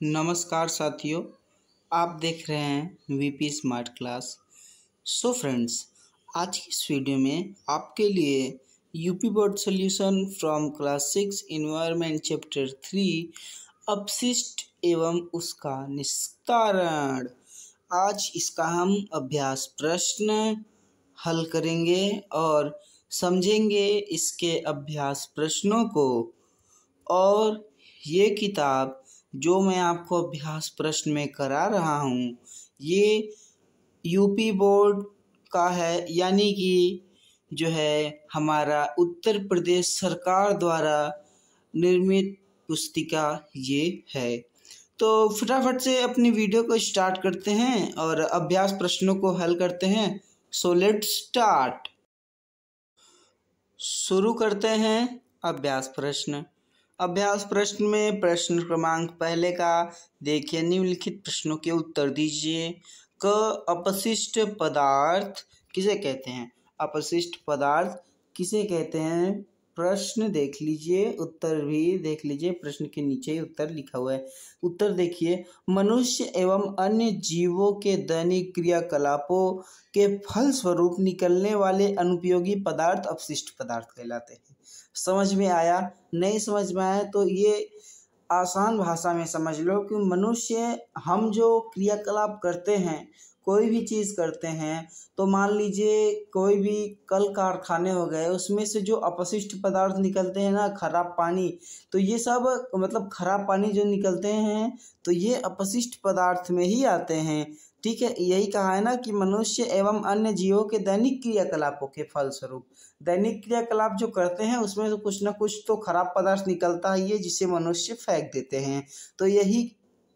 नमस्कार साथियों, आप देख रहे हैं VP smart class. So friends, आज की इस वीडियो में आपके लिए UP board solution from class 6 environment chapter 3 अपशिष्ट एवं उसका निस्तारण। आज इसका हम अभ्यास प्रश्न हल करेंगे और समझेंगे इसके अभ्यास प्रश्नों को। और ये किताब जो मैं आपको अभ्यास प्रश्न में करा रहा हूँ, ये यूपी बोर्ड का है, यानी कि जो है हमारा उत्तर प्रदेश सरकार द्वारा निर्मित पुस्तिका ये है। तो फटाफट से अपनी वीडियो को स्टार्ट करते हैं और अभ्यास प्रश्नों को हल करते हैं। So let's start. शुरू करते हैं अभ्यास प्रश्न। अभ्यास प्रश्न में प्रश्न क्रमांक पहले का देखिए, निम्नलिखित प्रश्नों के उत्तर दीजिए। क अपशिष्ट पदार्थ किसे कहते हैं? अपशिष्ट पदार्थ किसे कहते हैं? प्रश्न देख लीजिए, उत्तर भी देख लीजिए। प्रश्न के नीचे ही उत्तर लिखा हुआ है। उत्तर देखिए, मनुष्य एवं अन्य जीवों के दैनिक क्रियाकलापों के फलस्वरूप निकलने वाले अनुपयोगी पदार्थ अपशिष्ट पदार्थ कहलाते हैं। समझ में आया? नहीं समझ में आया तो ये आसान भाषा में समझ लो कि मनुष्य हम जो क्रियाकलाप करते हैं, कोई भी चीज़ करते हैं, तो मान लीजिए कोई भी कल कारखाने हो गए, उसमें से जो अपशिष्ट पदार्थ निकलते हैं ना, खराब पानी, तो ये सब मतलब खराब पानी जो निकलते हैं तो ये अपशिष्ट पदार्थ में ही आते हैं। ठीक है, यही कहा है ना कि मनुष्य एवं अन्य जीवों के दैनिक क्रियाकलापों के फलस्वरूप, दैनिक क्रियाकलाप जो करते हैं उसमें तो कुछ ना कुछ तो खराब पदार्थ निकलता ही है जिसे मनुष्य फेंक देते हैं। तो यही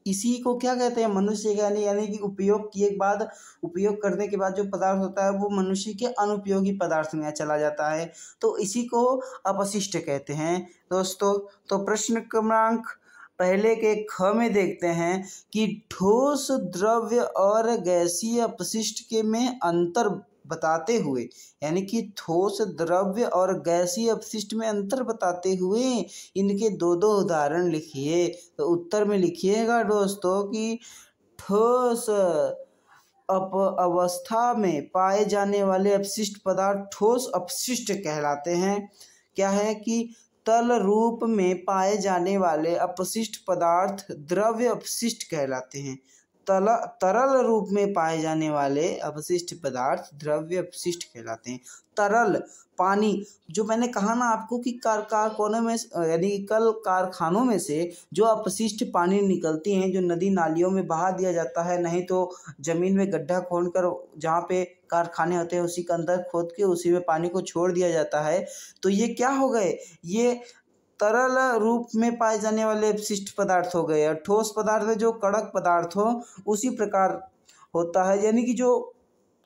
इसी को क्या कहते हैं? मनुष्य यानी कि उपयोग करने के बाद जो पदार्थ होता है वो मनुष्य के अनुपयोगी पदार्थ में चला जाता है, तो इसी को अपशिष्ट कहते हैं दोस्तों। तो प्रश्न क्रमांक पहले के ख में देखते हैं कि ठोस द्रव्य और गैसीय अपशिष्ट के में अंतर बताते हुए, यानी कि ठोस द्रव्य और गैसीय अपशिष्ट में अंतर बताते हुए इनके दो उदाहरण लिखिए। तो उत्तर में लिखिएगा दोस्तों कि ठोस अवस्था में पाए जाने वाले अपशिष्ट पदार्थ ठोस अपशिष्ट कहलाते हैं। क्या है कि तल रूप में पाए जाने वाले अपशिष्ट पदार्थ द्रव्य अपशिष्ट कहलाते हैं। तरल रूप में पाए जाने वाले अपशिष्ट पदार्थ द्रव्य अपशिष्ट कहलाते हैं। तरल पानी, जो मैंने कहा ना आपको कि कारखानों में यानी कल कारखानों में से जो अपशिष्ट पानी निकलती हैं, जो नदी नालियों में बहा दिया जाता है, नहीं तो ज़मीन में गड्ढा खोदकर जहाँ पे कारखाने होते हैं उसी के अंदर खोद के उसी में पानी को छोड़ दिया जाता है। तो ये क्या हो गए? ये तरल रूप में पाए जाने वाले अपशिष्ट पदार्थ हो गए। और ठोस पदार्थ में जो कड़क पदार्थ हो उसी प्रकार होता है, यानी कि जो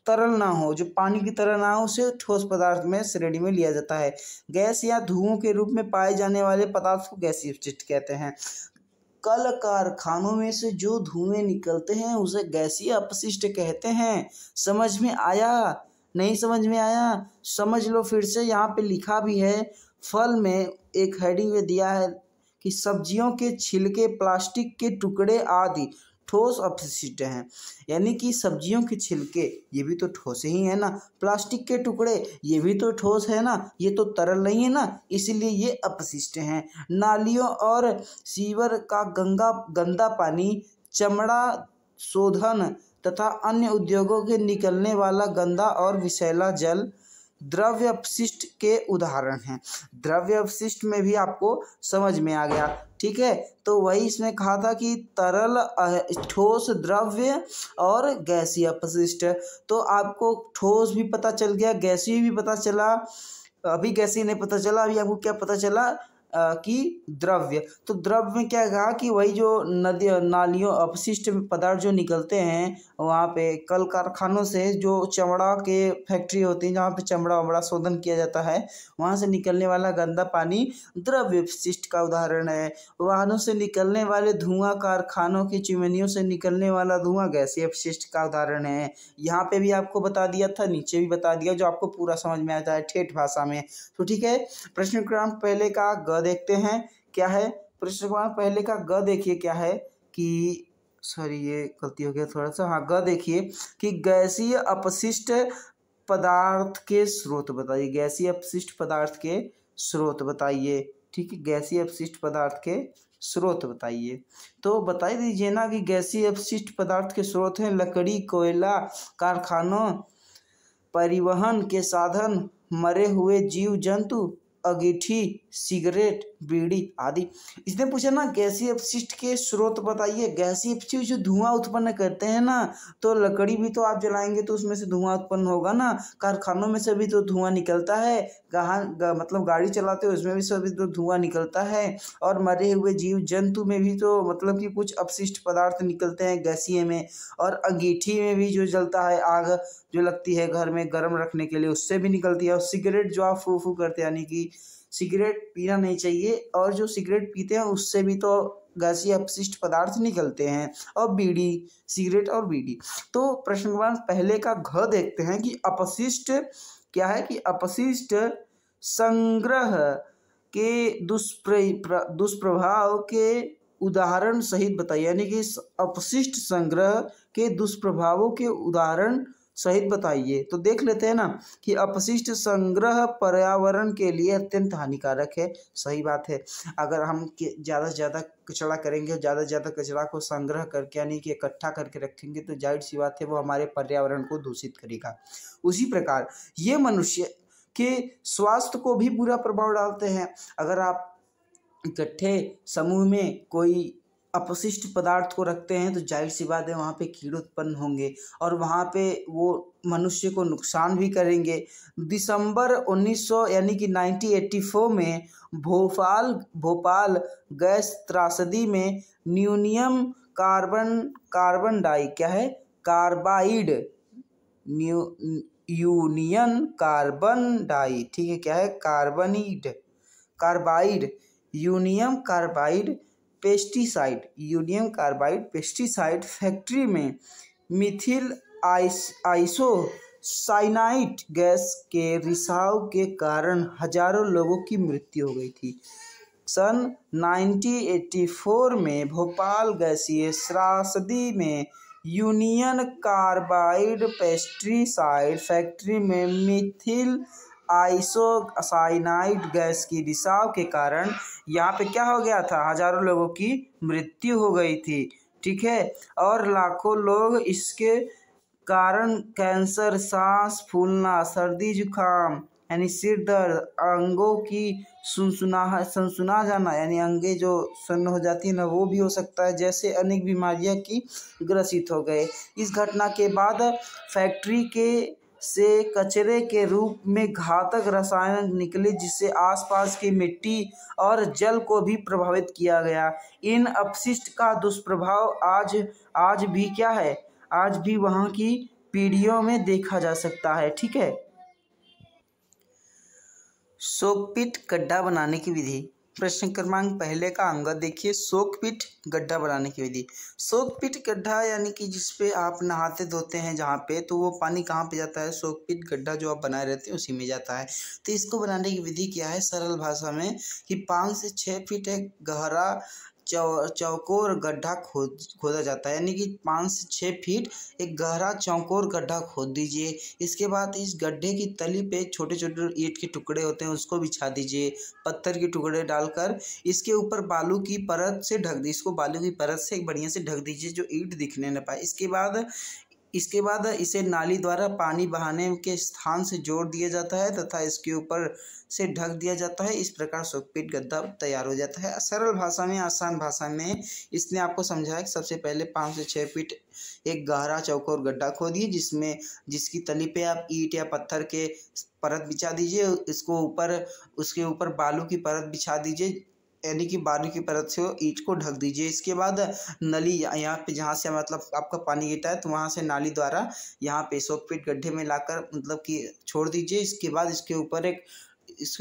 तरल ना हो, जो पानी की तरह ना हो, उसे ठोस पदार्थ में श्रेणी में लिया जाता है। गैस या धुओं के रूप में पाए जाने वाले पदार्थ को गैसीय अपशिष्ट कहते हैं। कल कारखानों में से जो धुएं निकलते हैं उसे गैसीय अपशिष्ट कहते हैं। समझ में आया? नहीं समझ में आया? समझ लो फिर से, यहाँ पे लिखा भी है। फल में एक हेडिंग में दिया है कि सब्जियों के छिलके, प्लास्टिक के टुकड़े आदि ठोस अपशिष्ट हैं। यानी कि सब्जियों के छिलके ये भी तो ठोस ही है ना, प्लास्टिक के टुकड़े ये भी तो ठोस है ना, ये तो तरल नहीं है ना, इसीलिए ये अपशिष्ट हैं। नालियों और सीवर का गंदा पानी, चमड़ा शोधन तथा अन्य उद्योगों के निकलने वाला गंदा और विषैला जल द्रव्य अपशिष्ट के उदाहरण हैं। द्रव्य अपशिष्ट में भी आपको समझ में आ गया। ठीक है, तो वही इसमें कहा था कि तरल, ठोस द्रव्य और गैसीय अपशिष्ट। तो आपको ठोस भी पता चल गया, गैसीय भी पता चला। अभी गैसीय नहीं पता चला, अभी आपको क्या पता चला कि द्रव्य। तो द्रव्य में क्या कहा कि वही जो नदी नालियों अपशिष्ट पदार्थ जो निकलते हैं वहाँ पे कल कारखानों से, जो चमड़ा के फैक्ट्री होती है जहाँ पे चमड़ा वमड़ा शोधन किया जाता है, वहाँ से निकलने वाला गंदा पानी द्रव्य अपशिष्ट का उदाहरण है। वाहनों से निकलने वाले धुआं, कारखानों की चिमनियों से निकलने वाला धुआं गैसीय अपशिष्ट का उदाहरण है। यहाँ पे भी आपको बता दिया था, नीचे भी बता दिया, जो आपको पूरा समझ में आता है ठेठ भाषा में। तो ठीक है, प्रश्न क्रमांक पहले का ग देखते हैं क्या है। प्रश्न क्रमांक पहले का ग देखिए क्या है कि सॉरी ये गलती हो गया थोड़ा सा, हाँ ग देखिए कि गैसीय अपशिष्ट पदार्थ के स्रोत बताइए, गैसीय अपशिष्ट पदार्थ के स्रोत बताइए। ठीक है, गैसीय अपशिष्ट पदार्थ के स्रोत बताइए। तो बता दीजिए ना कि गैसीय अपशिष्ट पदार्थ के स्रोत हैं लकड़ी, कोयला, कारखानों, परिवहन के साधन, मरे हुए जीव जंतु, अंगीठी, सिगरेट, बीड़ी आदि। इसने पूछा ना गैसीय अपशिष्ट के स्रोत बताइए। गैसीय अपशिष्ट जो धुआं उत्पन्न करते हैं ना, तो लकड़ी भी तो आप जलाएंगे तो उसमें से धुआं उत्पन्न होगा ना, कारखानों में से भी तो धुआं निकलता है, मतलब गाड़ी चलाते हो उसमें भी सभी तो धुआं निकलता है, और मरे हुए जीव जंतु में भी तो मतलब कि कुछ अपशिष्ट पदार्थ निकलते हैं गैसीय में, और अंगीठी में भी जो जलता है आग जो लगती है घर में गर्म रखने के लिए उससे भी निकलती है, और सिगरेट जो आप फू फू करते हैं यानी कि सिगरेट पीना नहीं चाहिए, और जो सिगरेट पीते हैं उससे भी तो गैसीय अपशिष्ट पदार्थ निकलते हैं, और बीड़ी, सिगरेट और बीड़ी। तो प्रश्न नंबर पहले का घ देखते हैं कि अपशिष्ट क्या है, कि अपशिष्ट संग्रह के दुष्प्रभाव के उदाहरण सहित बताइए, यानी कि अपशिष्ट संग्रह के दुष्प्रभावों के उदाहरण सहित बताइए। तो देख लेते हैं ना कि अपशिष्ट संग्रह पर्यावरण के लिए अत्यंत हानिकारक है। सही बात है, अगर हम ज़्यादा से ज़्यादा कचरा करेंगे, ज़्यादा से ज़्यादा कचरा को संग्रह करके यानी कि इकट्ठा करके रखेंगे तो जाहिर सी बात है वो हमारे पर्यावरण को दूषित करेगा। उसी प्रकार ये मनुष्य के स्वास्थ्य को भी बुरा प्रभाव डालते हैं। अगर आप इकट्ठे समूह में कोई अपशिष्ट पदार्थ को रखते हैं तो जाहिर सी बात है वहाँ पे कीड़े उत्पन्न होंगे और वहाँ पे वो मनुष्य को नुकसान भी करेंगे। दिसंबर 1900 यानी कि 1984 में भोपाल गैस त्रासदी में न्यूनियम कार्बन डाई क्या है कार्बाइड यूनियन कार्बन डाई, ठीक है, क्या है carbide union carbide pesticide factory में मिथिल आइसोसाइनाइड गैस के रिसाव के कारण हजारों लोगों की मृत्यु हो गई थी। सन 1984 में भोपाल गैसीय त्रासदी में यूनियन कार्बाइड पेस्टिसाइड फैक्ट्री में मिथिल आइसोसाइनाइड गैस की रिसाव के कारण यहाँ पे क्या हो गया था, हजारों लोगों की मृत्यु हो गई थी। ठीक है, और लाखों लोग इसके कारण कैंसर, सांस फूलना, सर्दी जुकाम यानी सिर दर्द, अंगों की सनसना जाना यानी अंगे जो सुन्न हो जाती है ना वो भी हो सकता है, जैसे अनेक बीमारियां की ग्रसित हो गए। इस घटना के बाद फैक्ट्री के से कचरे के रूप में घातक रसायन निकले जिससे आसपास की मिट्टी और जल को भी प्रभावित किया गया। इन अपशिष्ट का दुष्प्रभाव आज भी क्या है, आज भी वहाँ की पीढ़ियों में देखा जा सकता है। ठीक है, शोकपीट गड्ढा बनाने की विधि। प्रश्न क्रमांक पहले का अंग देखिए, शोकपीट गड्ढा बनाने की विधि। शोकपीट गड्ढा यानी कि जिसपे आप नहाते धोते हैं जहाँ पे, तो वो पानी कहाँ पे जाता है, शोकपीट गड्ढा जो आप बनाए रहते हैं उसी में जाता है। तो इसको बनाने की विधि क्या है, सरल भाषा में कि 5 से 6 फीट एक गहरा चौकोर गड्ढा खोदा जाता है, यानी कि 5 से 6 फीट एक गहरा चौकोर गड्ढा खोद दीजिए। इसके बाद इस गड्ढे की तली पे छोटे छोटे ईंट के टुकड़े होते हैं उसको बिछा दीजिए, पत्थर के टुकड़े डालकर इसके ऊपर बालू की परत से ढक दीजिए, इसको बालू की परत से बढ़िया से ढक दीजिए जो ईंट दिखने न पाए। इसके बाद इसे नाली द्वारा पानी बहाने के स्थान से जोड़ दिया जाता है तथा इसके ऊपर से ढक दिया जाता है। इस प्रकार शोकपीट गड्ढा तैयार हो जाता है। सरल भाषा में, आसान भाषा में इसने आपको समझाया कि सबसे पहले 5 से 6 फीट एक गहरा चौकोर गड्ढा खोदिए जिसकी तली पे आप ईंट या पत्थर के परत बिछा दीजिए, उसके ऊपर बालू की परत बिछा दीजिए, यानी कि बालू की परत से ईंट को ढक दीजिए। इसके बाद नली यहाँ पे जहाँ से मतलब आपका पानी गिरता है तो वहाँ से नाली द्वारा यहाँ पे शोकपीट गड्ढे में लाकर मतलब कि छोड़ दीजिए। इसके बाद इसके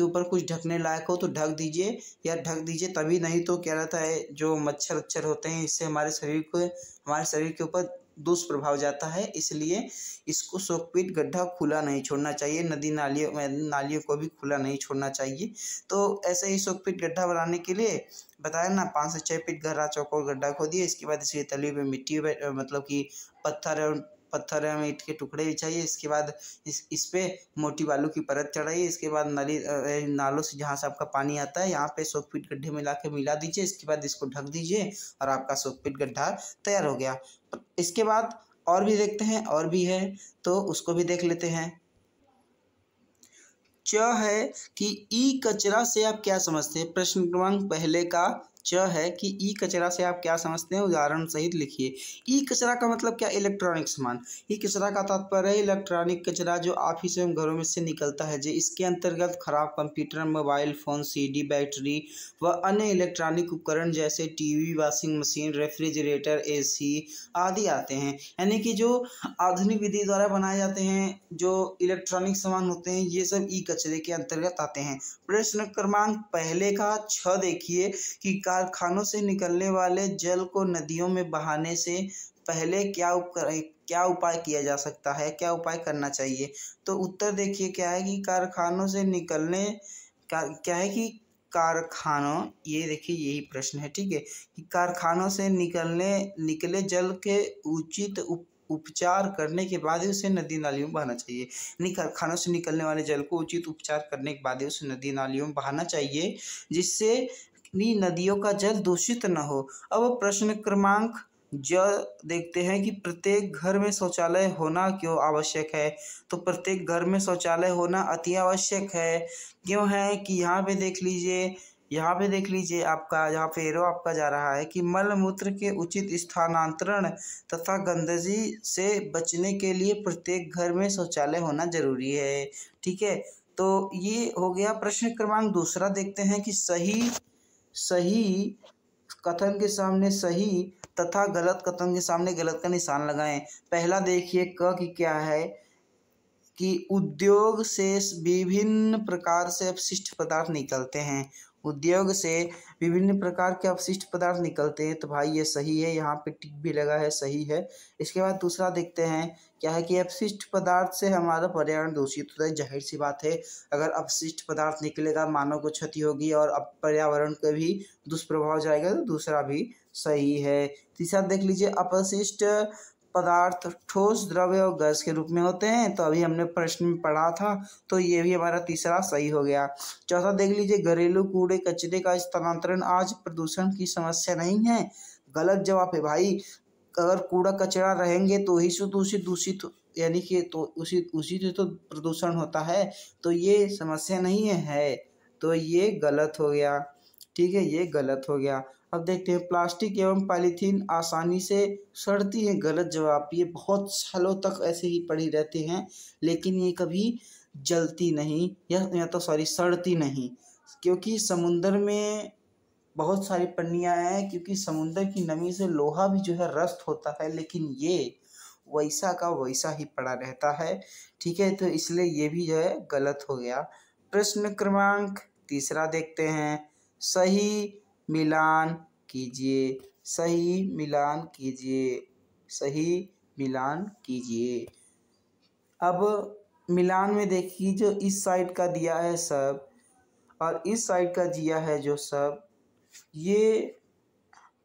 ऊपर कुछ ढकने लायक हो तो ढक दीजिए तभी नहीं तो क्या रहता है जो मच्छर होते हैं इससे हमारे शरीर के ऊपर दुष्प्रभाव जाता है, इसलिए इसको शोकपीट गड्ढा खुला नहीं छोड़ना चाहिए। नदी नालियों को भी खुला नहीं छोड़ना चाहिए। तो ऐसे ही शोकपीट गड्ढा बनाने के लिए बताया ना, 5 से 6 फीट गहरा चौकोर गड्ढा खोदिए। इसके बाद इसकी तली पे मिट्टी मतलब कि पत्थर या ईंट के टुकड़े बिछाइए। इसके बाद इस पे मोटी बालू की परत चढ़ाइए। इसके बाद नालों से जहाँ से आपका पानी आता है यहाँ पे शोकपीट गड्ढे में मिला दीजिए। इसके बाद इसको ढक दीजिए और आपका शोकपीट गड्ढा तैयार हो गया। इसके बाद और भी देखते हैं, और भी है तो उसको भी देख लेते हैं। है कि ई कचरा से आप क्या समझते हैं। प्रश्न क्रमांक पहले का है कि ई कचरा से आप क्या समझते हैं, उदाहरण सहित लिखिए। ई कचरा का मतलब क्या, इलेक्ट्रॉनिक सामान। ई कचरा का तात्पर्य है इलेक्ट्रॉनिक कचरा जो ऑफिस एवं घरों में से निकलता है। जो इसके अंतर्गत खराब computer, mobile phone, CD, battery व अन्य इलेक्ट्रॉनिक उपकरण जैसे TV, washing machine, refrigerator, AC आदि आते हैं। यानी कि जो आधुनिक विधि द्वारा बनाए जाते हैं जो इलेक्ट्रॉनिक सामान होते हैं, ये सब ई कचरे के अंतर्गत आते हैं। प्रश्न क्रमांक पहले का देखिए कि कारखानों से निकलने वाले जल को नदियों में बहाने से पहले क्या उपाय किया जा सकता है, क्या उपाय करना चाहिए। तो उत्तर देखिए क्या है कि कारखानों से निकलने क्या है कि कारखानों, ये देखिए यही प्रश्न है, ठीक है, कि कारखानों से निकले जल के उचित उपचार करने के बाद ही उसे नदी नालियों में बहाना चाहिए। यानी कारखानों से निकलने वाले जल को उचित उपचार करने के बाद ही उसे नदी नालियों में बहाना चाहिए, जिससे नदियों का जल दूषित न हो। अब प्रश्न क्रमांक देखते हैं कि प्रत्येक घर में शौचालय होना क्यों आवश्यक है। तो प्रत्येक घर में शौचालय होना अति आवश्यक है। क्यों है कि यहाँ पे देख लीजिए आपका जहाँ पे एरो आपका जा रहा है कि मल मूत्र के उचित स्थानांतरण तथा गंदगी से बचने के लिए प्रत्येक घर में शौचालय होना जरूरी है, ठीक है। तो ये हो गया। प्रश्न क्रमांक दूसरा देखते हैं कि सही कथन के सामने सही तथा गलत कथन के सामने गलत का निशान लगाएं। पहला देखिए क कि क्या है कि उद्योग से विभिन्न प्रकार से अपशिष्ट पदार्थ निकलते हैं। उद्योग से विभिन्न प्रकार के अपशिष्ट पदार्थ निकलते हैं, तो भाई ये सही है, यहाँ पे टिक भी लगा है, सही है। इसके बाद दूसरा देखते हैं क्या है कि अपशिष्ट पदार्थ से हमारा पर्यावरण दूषित होता है। जाहिर सी बात है, अगर अपशिष्ट पदार्थ निकलेगा मानव को क्षति होगी और अब पर्यावरण का भी दुष्प्रभाव जाएगा, तो दूसरा भी सही है। तीसरा देख लीजिए, अपशिष्ट पदार्थ ठोस, द्रव्य और गैस के रूप में होते हैं, तो अभी हमने प्रश्न में पढ़ा था, तो ये भी हमारा तीसरा सही हो गया। चौथा देख लीजिए, घरेलू कूड़े कचरे का स्थानांतरण आज प्रदूषण की समस्या नहीं है। गलत जवाब है भाई। अगर कूड़ा कचरा रहेंगे तो ही दूषित यानी कि तो उसी से तो प्रदूषण होता है, तो ये समस्या नहीं है, तो ये गलत हो गया, ठीक है, ये गलत हो गया। अब देखते हैं, प्लास्टिक एवं पॉलीथीन आसानी से सड़ती है। गलत जवाब। ये बहुत सालों तक ऐसे ही पड़ी रहती हैं, लेकिन ये कभी जलती नहीं या तो सड़ती नहीं, क्योंकि समुद्र में बहुत सारी पन्नियाँ हैं, क्योंकि समुद्र की नमी से लोहा भी जो है रस्ट होता है, लेकिन ये वैसा का वैसा ही पड़ा रहता है, ठीक है, तो इसलिए ये भी जो है गलत हो गया। प्रश्न क्रमांक तीसरा देखते हैं, सही मिलान कीजिए, सही मिलान कीजिए, सही मिलान कीजिए। अब मिलान में देखिए, जो इस साइड का दिया है सब और इस साइड का दिया है जो सब, ये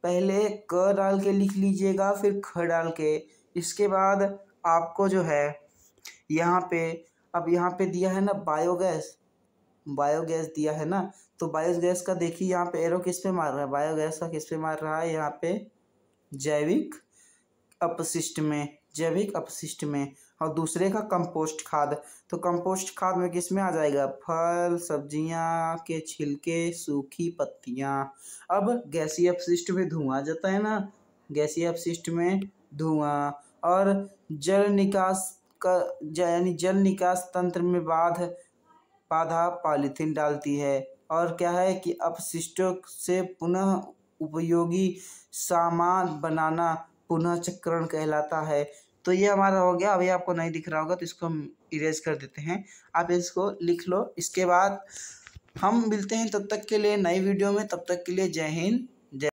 पहले क डाल के लिख लीजिएगा, फिर ख डाल के। इसके बाद आपको जो है यहाँ पे, अब यहाँ पे दिया है ना बायोगैस दिया है ना, तो बायोगैस का देखिए यहाँ पे एरो किस पे मार रहा है, बायोगैस का किस पे मार रहा है, यहाँ पे जैविक अपशिष्ट में, और दूसरे का कंपोस्ट खाद। तो कंपोस्ट खाद में किस में आ जाएगा, फल सब्जियां के छिलके, सूखी पत्तियां। अब गैसीय अपशिष्ट में धुआं जाता है ना, गैसीय अपशिष्ट में धुआं, और जल निकास तंत्र में बाधा पॉलीथीन डालती है। और क्या है कि अपशिष्टों से पुनः उपयोगी सामान बनाना पुनः चक्रण कहलाता है। तो ये हमारा हो गया। अभी आपको नहीं दिख रहा होगा तो इसको हम इरेज कर देते हैं, आप इसको लिख लो। इसके बाद हम मिलते हैं तब तक के लिए नई वीडियो में, तब तक के लिए जय हिंद।